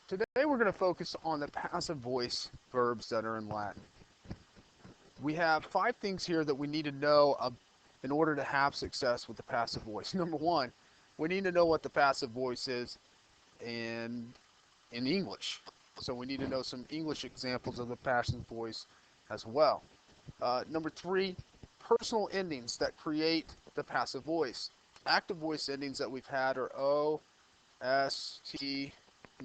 Today we're going to focus on the passive voice verbs that are in Latin. We have 5 things here that we need to know in order to have success with the passive voice. Number 1, we need to know what the passive voice is in English. So we need to know some English examples of the passive voice as well. Number 3, personal endings that create the passive voice. Active voice endings that we've had are O, S, T,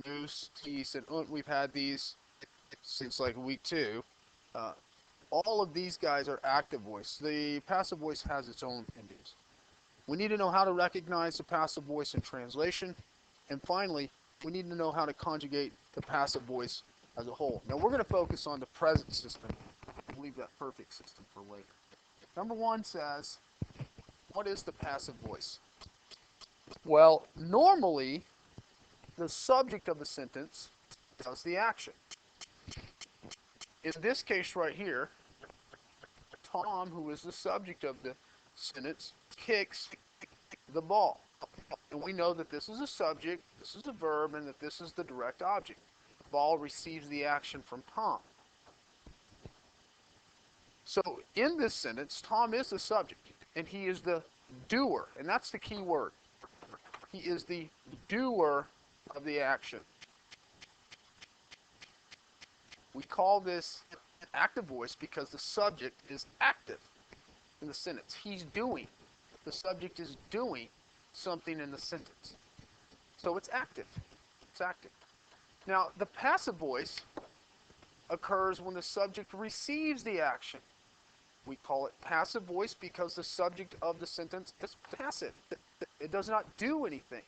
Noose, Tease, and Unt. We've had these since like week 2. All of these guys are active voice. The passive voice has its own endings. We need to know how to recognize the passive voice in translation. And finally, we need to know how to conjugate the passive voice as a whole. Now we're going to focus on the present system. We'll leave that perfect system for later. Number 1 says, what is the passive voice? Well, normally, the subject of the sentence does the action. In this case right here, Tom, who is the subject of the sentence, kicks the ball. And we know that this is a subject, this is a verb, and that this is the direct object. The ball receives the action from Tom. So in this sentence, Tom is the subject, and he is the doer, and that's the key word. He is the doer of the action. We call this active voice because the subject is active in the sentence. He's doing. The subject is doing something in the sentence. So it's active. It's active. Now, the passive voice occurs when the subject receives the action. We call it passive voice because the subject of the sentence is passive. It does not do anything.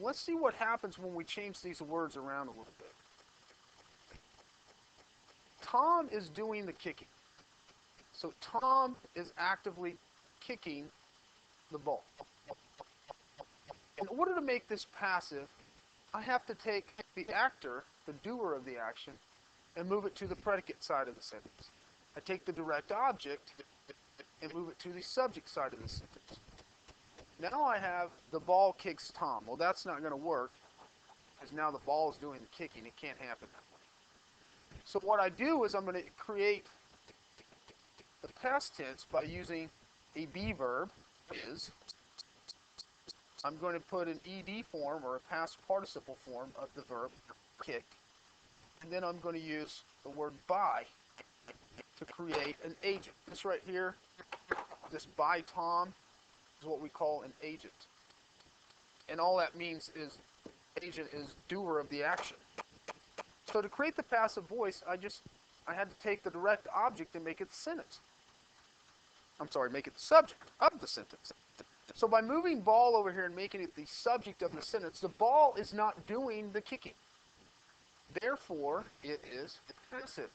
Let's see what happens when we change these words around a little bit. Tom is doing the kicking. So Tom is actively kicking the ball. In order to make this passive, I have to take the actor, the doer of the action, and move it to the predicate side of the sentence. I take the direct object and move it to the subject side of the sentence. Now I have the ball kicks Tom. Well, that's not going to work because now the ball is doing the kicking. It can't happen that way. So what I do is I'm going to create the past tense by using a be verb, is. I'm going to put an ed form or a past participle form of the verb kicked. And then I'm going to use the word by to create an agent. This right here, this by Tom, is what we call an agent. And all that means is agent is doer of the action. So to create the passive voice, I had to take the direct object and make it the sentence. Make it the subject of the sentence. So by moving ball over here and making it the subject of the sentence, the ball is not doing the kicking. Therefore, it is passive.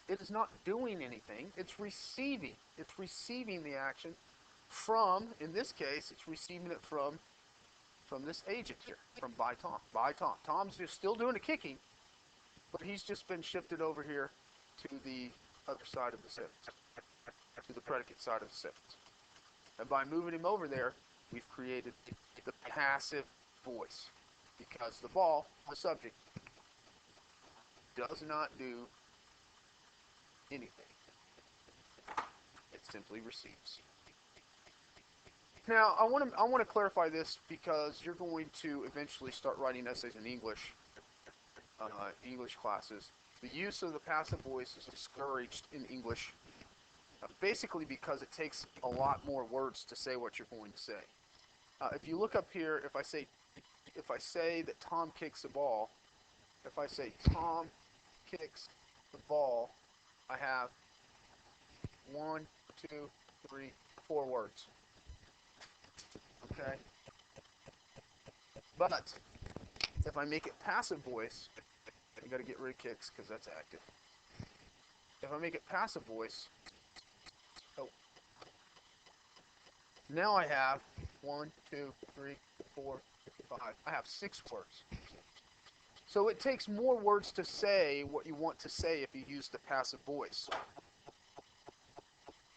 It is not doing anything. It's receiving. It's receiving the action from, in this case, it's receiving it from this agent here, from by Tom. By Tom. Tom's just still doing the kicking, but he's just been shifted over here to the other side of the sentence, to the predicate side of the sentence. And by moving him over there, we've created the passive voice because the ball, the subject, does not do anything. It simply receives. Now, I want to clarify this because you're going to eventually start writing essays in English, English classes. The use of the passive voice is discouraged in English, basically because it takes a lot more words to say what you're going to say. If you look up here, if I say that Tom kicks the ball, if I say Tom kicks the ball, I have 1, 2, 3, 4 words. Okay? But if I make it passive voice, I got to get rid of kicks because that's active. If I make it passive voice, now I have 1, 2, 3, 4, 5. I have 6 words. So it takes more words to say what you want to say if you use the passive voice.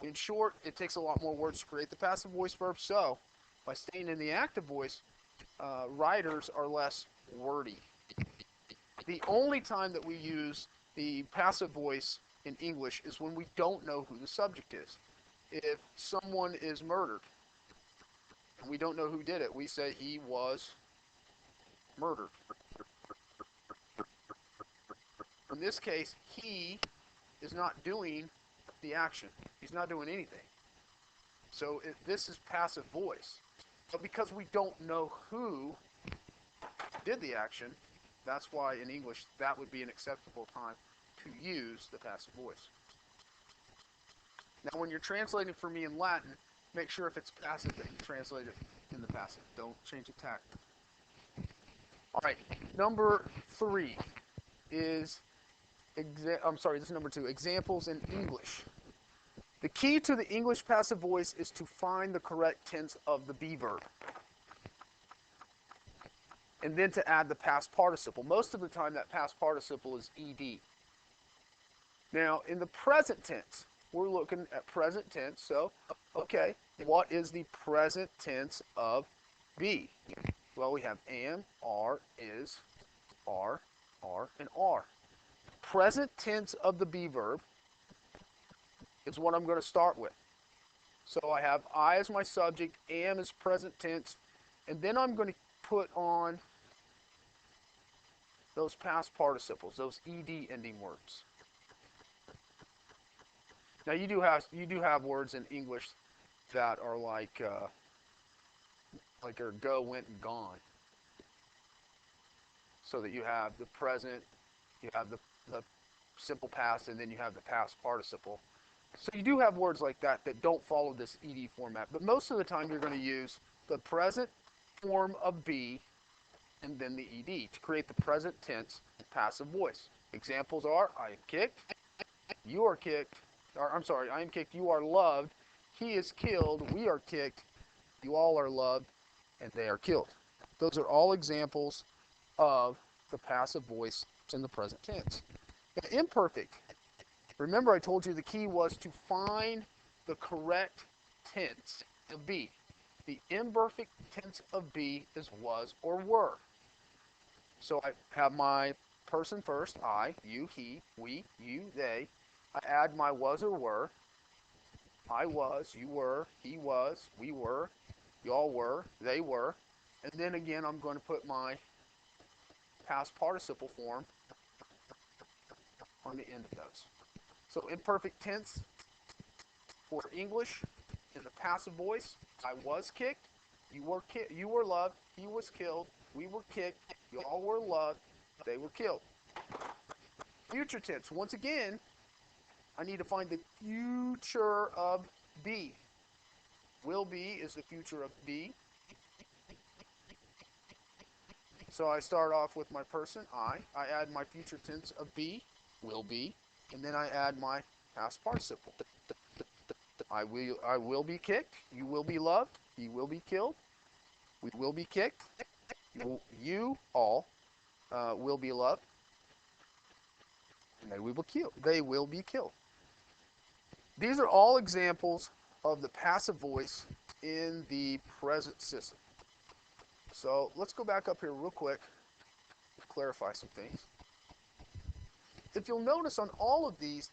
In short, it takes a lot more words to create the passive voice verb. So by staying in the active voice, writers are less wordy. The only time that we use the passive voice in English is when we don't know who the subject is. If someone is murdered and we don't know who did it, we say he was murdered. In this case, he is not doing the action. He's not doing anything. So this is passive voice. But because we don't know who did the action, that's why in English that would be an acceptable time to use the passive voice. Now when you're translating for me in Latin, make sure if it's passive that you translate it in the passive. Don't change the tact. All right, number 3 is, this is number 2, examples in English. The key to the English passive voice is to find the correct tense of the be verb, and then to add the past participle. Most of the time that past participle is ed. Now in the present tense, we're looking at present tense. So, okay, what is the present tense of be? Well, we have am, are, is, are, and are. Present tense of the be verb is what I'm going to start with. So I have I as my subject, am is present tense, and then I'm going to put on those past participles, those ed ending words. Now you do have words in English that are like are go, went, and gone. So that you have the present, you have the simple past, and then you have the past participle. So you do have words like that that don't follow this ed format, but most of the time you're going to use the present form of be and then the ed to create the present tense passive voice. Examples are I am kicked, you are kicked, or I'm sorry, I am kicked, you are loved, he is killed, we are kicked, you all are loved, and they are killed. Those are all examples of the passive voice in the present tense. The imperfect. Remember I told you the key was to find the correct tense of be. The imperfect tense of be is was or were. So I have my person first, I, you, he, we, you, they. I add my was or were. I was, you were, he was, we were, y'all were, they were. And then again I'm going to put my past participle form on the end of those. So imperfect tense for English in the passive voice, I was kicked, you were loved, he was killed, we were kicked, you all were loved, they were killed. Future tense, once again, I need to find the future of be. Will be is the future of be. So I start off with my person, I add my future tense of be, will be, and then I add my past participle. I will be kicked, you will be loved, he will be killed, we will be kicked, you all will be loved, and they will be killed. These are all examples of the passive voice in the present system. So let's go back up here real quick to clarify some things. If you'll notice on all of these,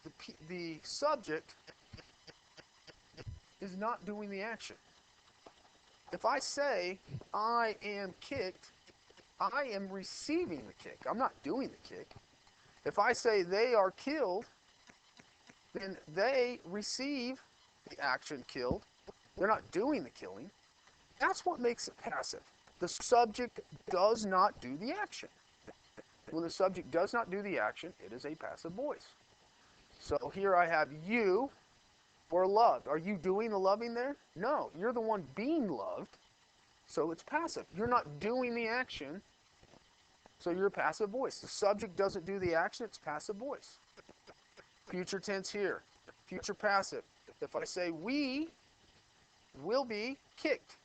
the subject is not doing the action. If I say, I am kicked, I am receiving the kick. I'm not doing the kick. If I say they are killed, then they receive the action killed. They're not doing the killing. That's what makes it passive. The subject does not do the action. When the subject does not do the action, it is a passive voice. So here I have you were loved. Are you doing the loving there? No, you're the one being loved, so it's passive. You're not doing the action, so you're a passive voice. The subject doesn't do the action, it's passive voice. Future tense here, future passive. If I say we will be kicked,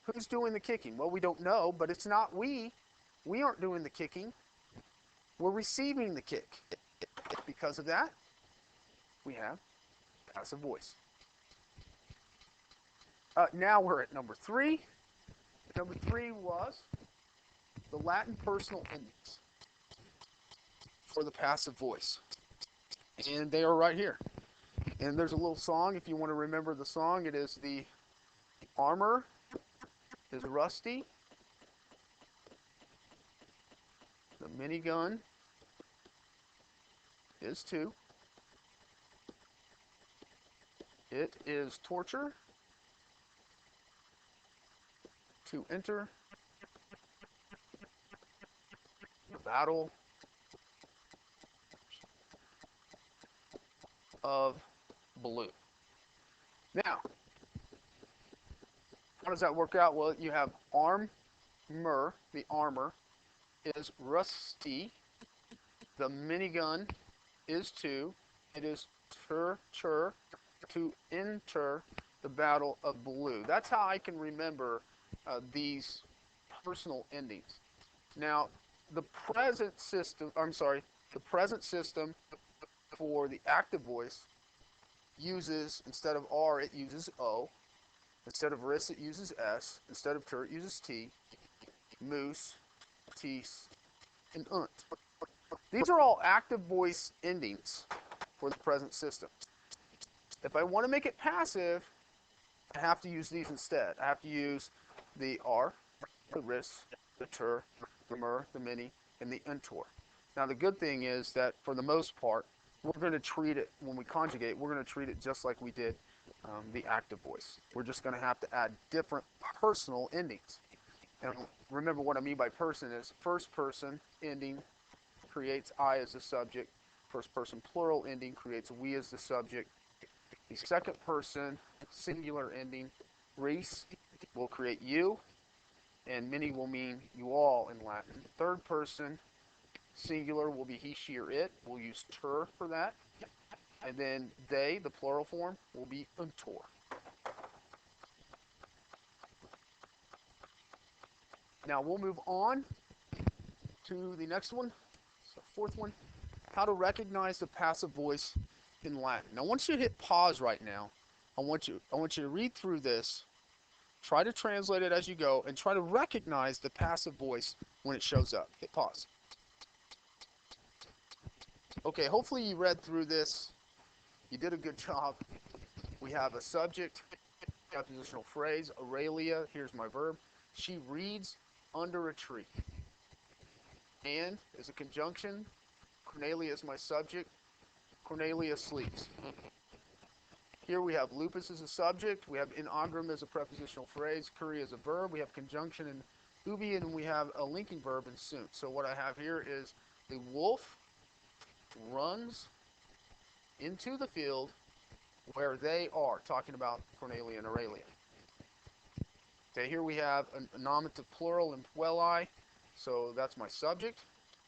who's doing the kicking? Well, we don't know, but it's not we. We aren't doing the kicking. We're receiving the kick. Because of that, we have passive voice. Now we're at number 3. Number 3 was the Latin personal endings. for the passive voice. And they are right here. And there's a little song, if you want to remember the song. It is the armor is rusty. The minigun is too. It is torture to enter the battle of blue. Now, how does that work out? Well, you have armor, the armor is rusty. The minigun is too. It is torture to enter the battle of blue. That's how I can remember these personal endings. Now, the present system for the active voice uses, instead of R, it uses O. Instead of ris, it uses S. Instead of tur, it uses T. Moose, tease, and unt. These are all active voice endings for the present system. If I want to make it passive, I have to use these instead. I have to use the R, the ris, the tur, the mur, the mini, and the untor. Now the good thing is that for the most part, we're going to treat it, when we conjugate, we're going to treat it just like we did the active voice. We're just going to have to add different personal endings. And remember what I mean by person is first person ending creates I as the subject. First person plural ending creates we as the subject. The second person singular ending, res, will create you, and many will mean you all in Latin. Third person singular will be he, she, or it. We'll use ter for that. And then they, the plural form, will be untor. Now we'll move on to the next one, so fourth one, how to recognize the passive voice in Latin. Now, I want you to hit pause right now. I want you to read through this, try to translate it as you go, and try to recognize the passive voice when it shows up. Hit pause. Okay, hopefully you read through this. You did a good job. We have a subject, prepositional phrase, Aurelia, here's my verb. She reads under a tree. And is a conjunction. Cornelia is my subject. Cornelia sleeps. Here we have lupus as a subject. We have in agram as a prepositional phrase. Curry as a verb. We have conjunction in ubi, and we have a linking verb in sunt. So what I have here is the wolf runs into the field where they are, talking about Cornelia and Aurelia. Okay, here we have a nominative plural in puelli. So that's my subject.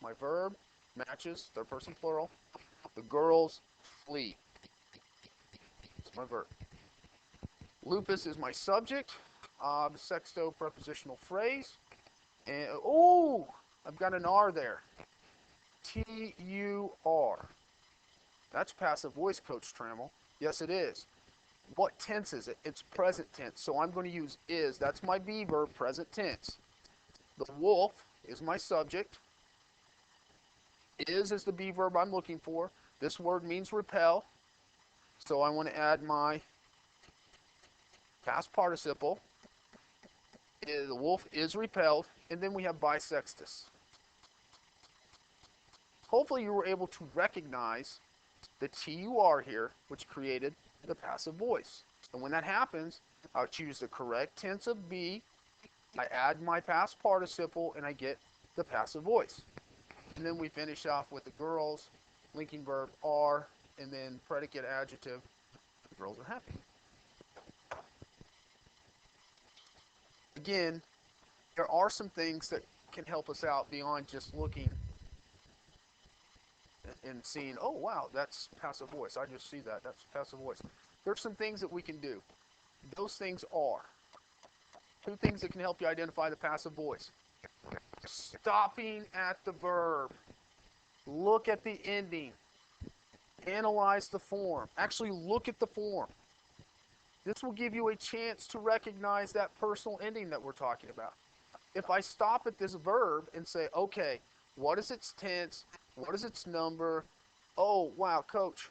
My verb matches, third person plural. The girls flee. It's my verb. Lupus is my subject. Sexto prepositional phrase. And oh, I've got an R there. T-U-R. That's passive voice, Coach Trammell. Yes, it is. What tense is it? It's present tense. So I'm going to use is. That's my be verb, present tense. The wolf is my subject. Is the be verb I'm looking for. This word means repel. So I want to add my past participle. The wolf is repelled. And then we have bisextus. Hopefully you were able to recognize the TUR here, which created the passive voice. And when that happens, I'll choose the correct tense of be. I add my past participle, and I get the passive voice. And then we finish off with the girls, linking verb are, and then predicate adjective. The girls are happy. Again, there are some things that can help us out beyond just looking and seeing, oh, wow, that's passive voice. I just see that. That's passive voice. There's some things that we can do. Those things are two things that can help you identify the passive voice. Stopping at the verb. Look at the ending. Analyze the form. Actually look at the form. This will give you a chance to recognize that personal ending that we're talking about. If I stop at this verb and say, okay, what is its tense? What is its number? Oh, wow, coach.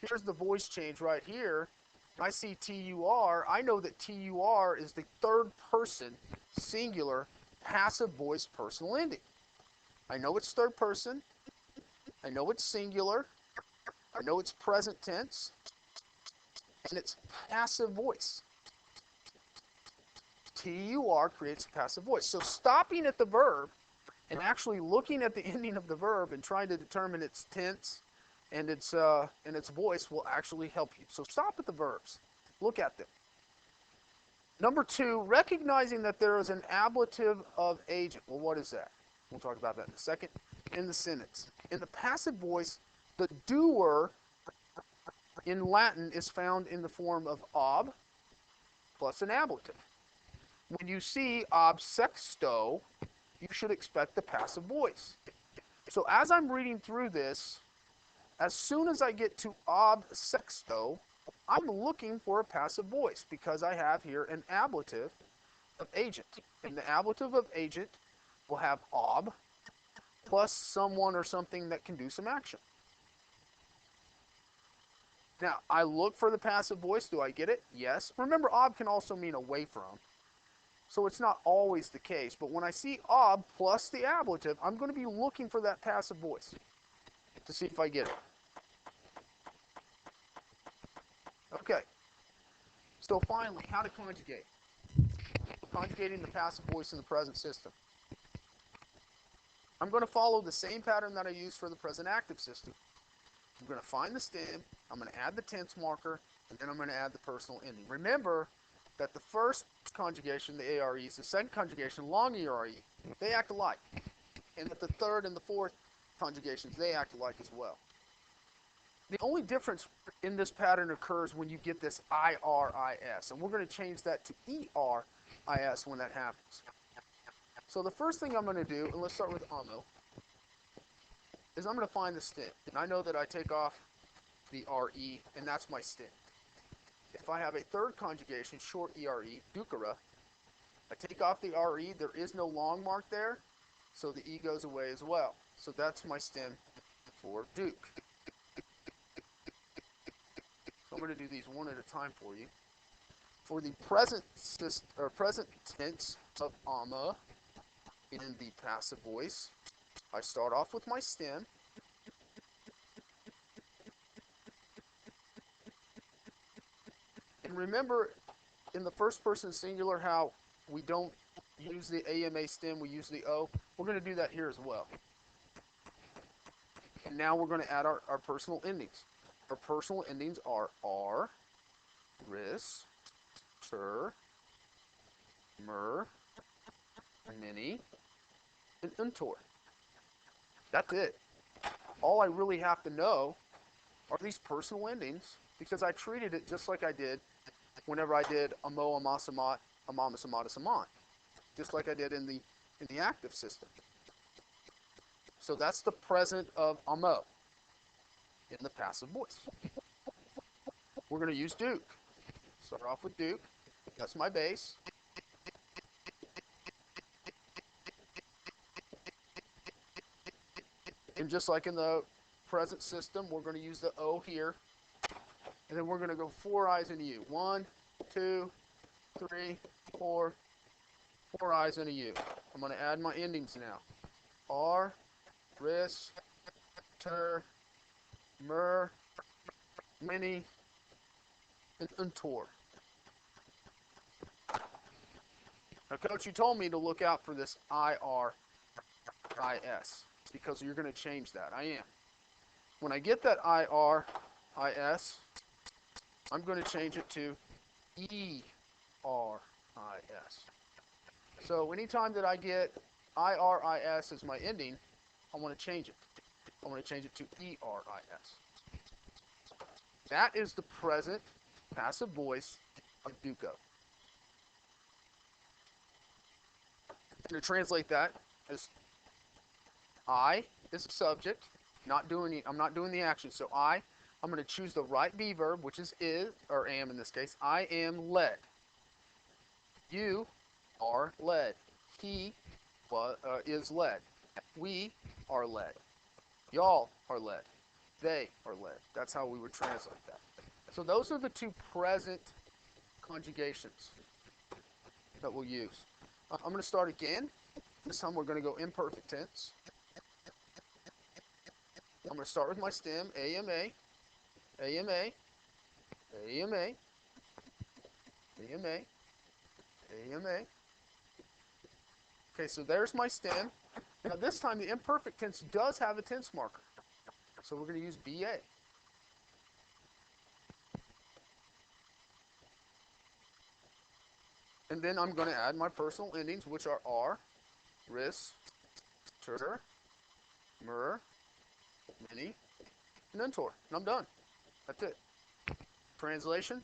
Here's the voice change right here. I see TUR. I know that TUR is the third person singular passive voice personal ending. I know it's third person. I know it's singular. I know it's present tense. And it's passive voice. TUR creates a passive voice. So stopping at the verb and actually looking at the ending of the verb and trying to determine its tense and its voice will actually help you. So stop at the verbs. Look at them. Number 2, recognizing that there is an ablative of agent. Well, what is that? We'll talk about that in a second. In the sentence. In the passive voice, the doer in Latin is found in the form of ob plus an ablative. When you see ob sexto, you should expect the passive voice. So as I'm reading through this, as soon as I get to ob sexto, I'm looking for a passive voice because I have here an ablative of agent. And the ablative of agent will have ob plus someone or something that can do some action. Now, I look for the passive voice. Do I get it? Yes. Remember, ob can also mean away from. So it's not always the case. But when I see ob plus the ablative, I'm going to be looking for that passive voice to see if I get it. Okay. So finally, how to conjugate. Conjugating the passive voice in the present system. I'm going to follow the same pattern that I used for the present active system. I'm going to find the stem, I'm going to add the tense marker, and then I'm going to add the personal ending. Remember that the first conjugation, the AREs, the second conjugation, long ERE, they act alike. And that the third and the fourth conjugations, they act alike as well. The only difference in this pattern occurs when you get this IRIS, and we're going to change that to ERIS when that happens. So the first thing I'm going to do, and let's start with AMO, is I'm going to find the stem. And I know that I take off the RE, and that's my stem. If I have a third conjugation, short ERE, dukara, I take off the RE, there is no long mark there, so the E goes away as well. So that's my stem for duke. So I'm going to do these one at a time for you. For the present tense of ama in the passive voice, I start off with my stem. And remember in the first person singular how we don't use the AMA stem, we use the O. We're going to do that here as well. And now we're going to add our personal endings. Our personal endings are R, ris, ter, mer, mini, and untor. That's it. All I really have to know are these personal endings because I treated it just like I did whenever I did amo, amasamat, amamasamat, asaman. Just like I did in the active system. So that's the present of amo in the passive voice. We're going to use duke. Start off with duke. That's my base. And just like in the present system, we're going to use the O here. And then we're going to go 4 I's and a U. 1, 2, 3, 4. 4 I's and a U. I'm going to add my endings now. R, ris, ter, mer, mini, and untor. Now, Coach, you told me to look out for this IRIS because you're going to change that. I am. When I get that IRIS, I'm going to change it to ERIS. So anytime that I get IRIS as my ending, I want to change it. I want to change it to ERIS. That is the present passive voice of Duco. I'm going to translate that as I is the subject, I'm not doing the action. So I'm going to choose the right be verb, which is or am in this case. I am led. You are led. He is led. We are led. Y'all are led. They are led. That's how we would translate that. So those are the two present conjugations that we'll use. I'm going to start again. This time we're going to go imperfect tense. I'm going to start with my stem, AMA, AMA, AMA, AMA, AMA. Okay, so there's my stem. Now this time the imperfect tense does have a tense marker. So we're going to use BA. And then I'm going to add my personal endings, which are R, ris, ter, mer, mini, and untor. And I'm done. That's it. Translation: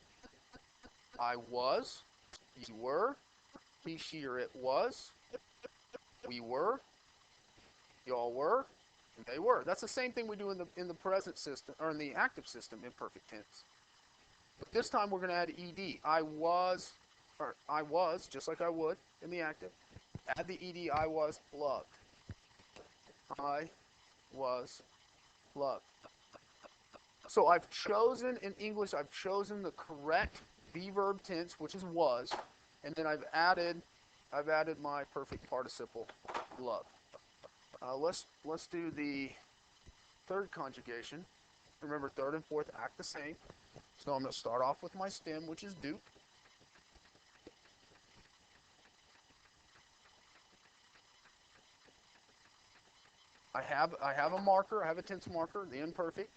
I was, you were, he, she, or it was, we were, y'all were, and they were. That's the same thing we do in the present system, or in the active system, imperfect tense. But this time we're going to add ed. I was, just like I would in the active. Add the ed. I was loved. I was loved. So I've chosen, in English, I've chosen the correct be verb tense, which is was, and then I've added my perfect participle, love. Let's do the third conjugation. Remember, third and fourth act the same. So I'm going to start off with my stem, which is Duke. I have a marker. I have a tense marker, the imperfect.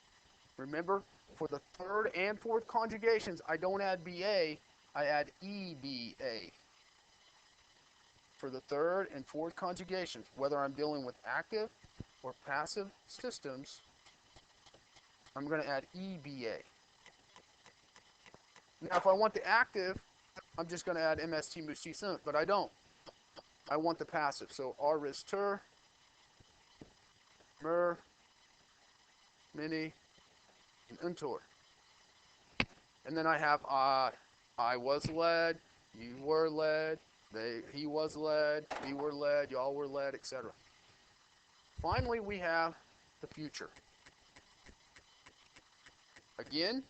Remember, for the third and fourth conjugations, I don't add BA, I add EBA. For the third and fourth conjugations, whether I'm dealing with active or passive systems, I'm going to add EBA. Now, if I want the active, I'm just going to add MST musti sunt, but I don't. I want the passive, so R ris ter, mer, mini, and untor. And then I have I was led, you were led, he was led, we were led, y'all were led, etc. Finally, we have the future. Again,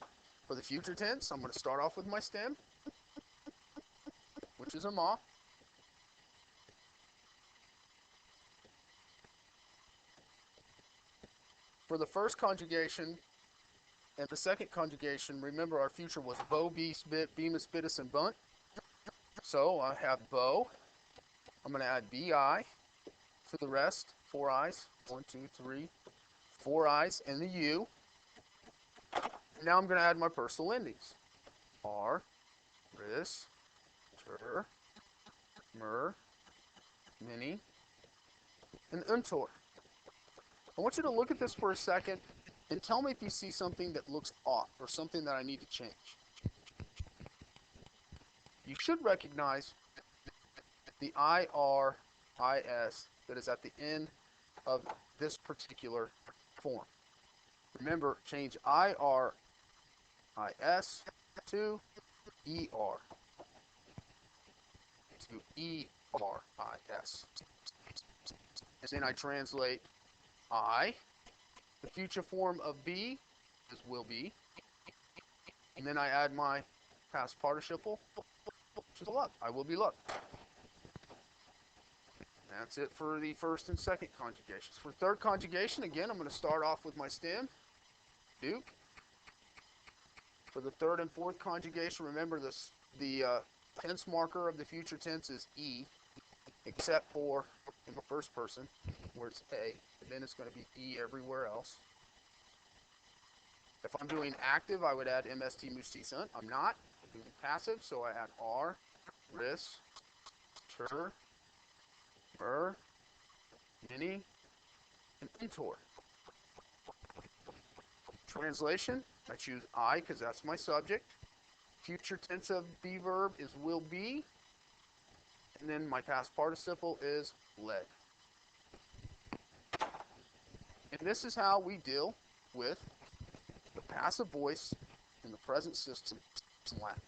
for the future tense, I'm going to start off with my stem, which is a ma. For the first conjugation and the second conjugation, remember our future was bow, beast, bit, bemis, bitus, and bunt. So I have bow. I'm going to add bi for the rest. 4 eyes. 1, 2, 3. 4 eyes and the u. Now I'm going to add my personal endings. R, ris, ter, mer, mini, and untor. I want you to look at this for a second and tell me if you see something that looks off or something that I need to change. You should recognize the IRIS that is at the end of this particular form. Remember, change IRIS to ER. To ERIS. And then I translate I. The future form of be is will be. And then I add my past participle, which is loved. I will be loved. That's it for the first and second conjugations. For third conjugation, again, I'm going to start off with my stem, Duke. For the third and fourth conjugation, remember this, the tense marker of the future tense is E, except for in the first person, where it's A, and then it's going to be E everywhere else. If I'm doing active, I would add MST musti sunt. I'm not. I'm doing passive, so I add R, ris, ter, mer, mini, and untor. Translation, I choose I because that's my subject. Future tense of be verb is will be. And then my past participle is led. And this is how we deal with the passive voice in the present system in Latin.